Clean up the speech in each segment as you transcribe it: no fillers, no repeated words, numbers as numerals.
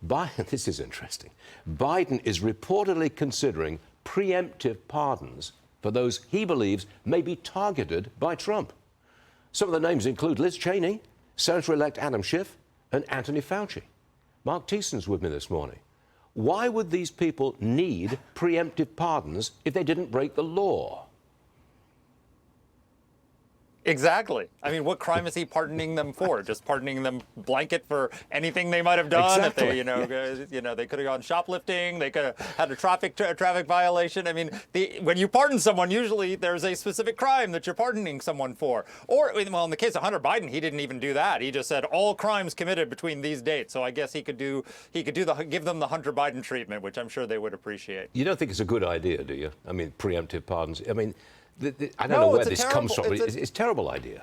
This is interesting. Biden is reportedly considering preemptive pardons for those he believes may be targeted by Trump. Some of the names include Liz Cheney, Senator-elect Adam Schiff, and Anthony Fauci. Marc Thiessen's with me this morning. Why would these people need preemptive pardons if they didn't break the law? Exactly. I mean, what crime is he pardoning them for? Just pardoning them blanket for anything they might have done. Exactly. If they, they could have gone shoplifting. They could have had a traffic violation. I mean, when you pardon someone, usually there's a specific crime that you're pardoning someone for. Or, well, in the case of Hunter Biden, he didn't even do that. He just said all crimes committed between these dates. So I guess he could give them the Hunter Biden treatment, which I'm sure they would appreciate. You don't think it's a good idea, do you? I mean, preemptive pardons. I mean, I don't know where this comes from. It's a terrible idea.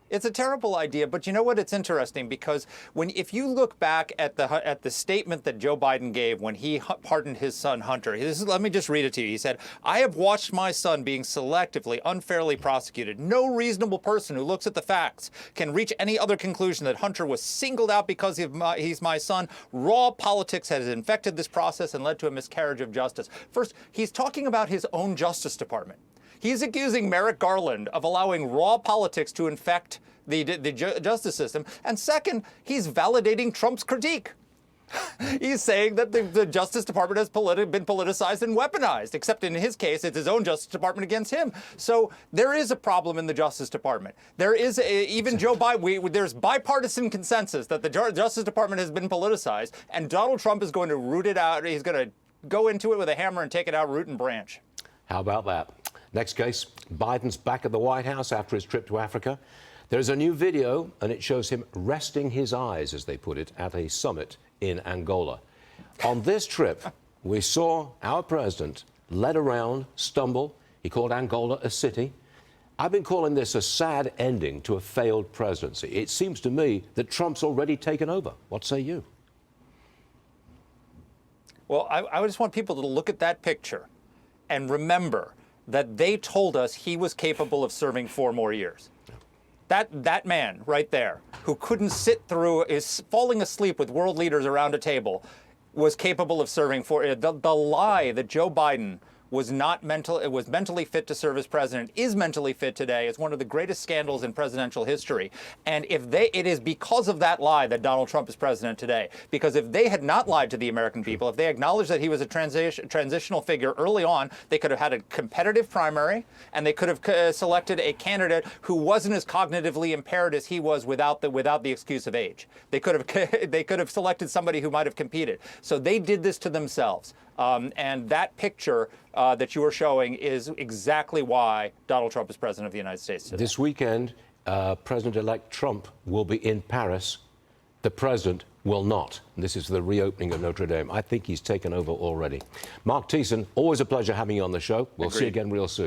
It's a terrible idea, but you know what? It's interesting because if you look back at the statement that Joe Biden gave when he pardoned his son Hunter, let me just read it to you. He said, "I have watched my son being selectively, unfairly prosecuted. No reasonable person who looks at the facts can reach any other conclusion that Hunter was singled out because he's my son. Raw politics has infected this process and led to a miscarriage of justice." First, he's talking about his own Justice Department. He's accusing Merrick Garland of allowing raw politics to infect the justice system. And second, he's validating Trump's critique. He's saying that the Justice Department has been politicized and weaponized, except in his case, it's his own Justice Department against him. So there is a problem in the Justice Department. There is even Joe Biden, there's bipartisan consensus that the Justice Department has been politicized, and Donald Trump is going to root it out. He's going to go into it with a hammer and take it out root and branch. How about that? Next case, Biden's back at the White House after his trip to Africa. There's a new video, and it shows him resting his eyes, as they put it, at a summit in Angola. On this trip, we saw our president led around, stumble. He called Angola a city. I've been calling this a sad ending to a failed presidency. It seems to me that Trump's already taken over. What say you? Well, I just want people to look at that picture and remember that they told us he was capable of serving 4 more years. That man right there, who couldn't sit through, is falling asleep with world leaders around a table, was capable of serving 4. The lie that Joe Biden was mentally fit to serve as president is mentally fit today. It's one of the greatest scandals in presidential history. And it is because of that lie that Donald Trump is president today. Because if they had not lied to the American people, if they acknowledged that he was a transitional figure early on, they could have had a competitive primary, and they could have selected a candidate who wasn't as cognitively impaired as he was without the excuse of age. They could have selected somebody who might have competed. So they did this to themselves. And that picture that you are showing is exactly why Donald Trump is president of the United States today. This weekend, President-elect Trump will be in Paris. The president will not. This is the reopening of Notre Dame. I think he's taken over already. Marc Thiessen, always a pleasure having you on the show. We'll see you again real soon.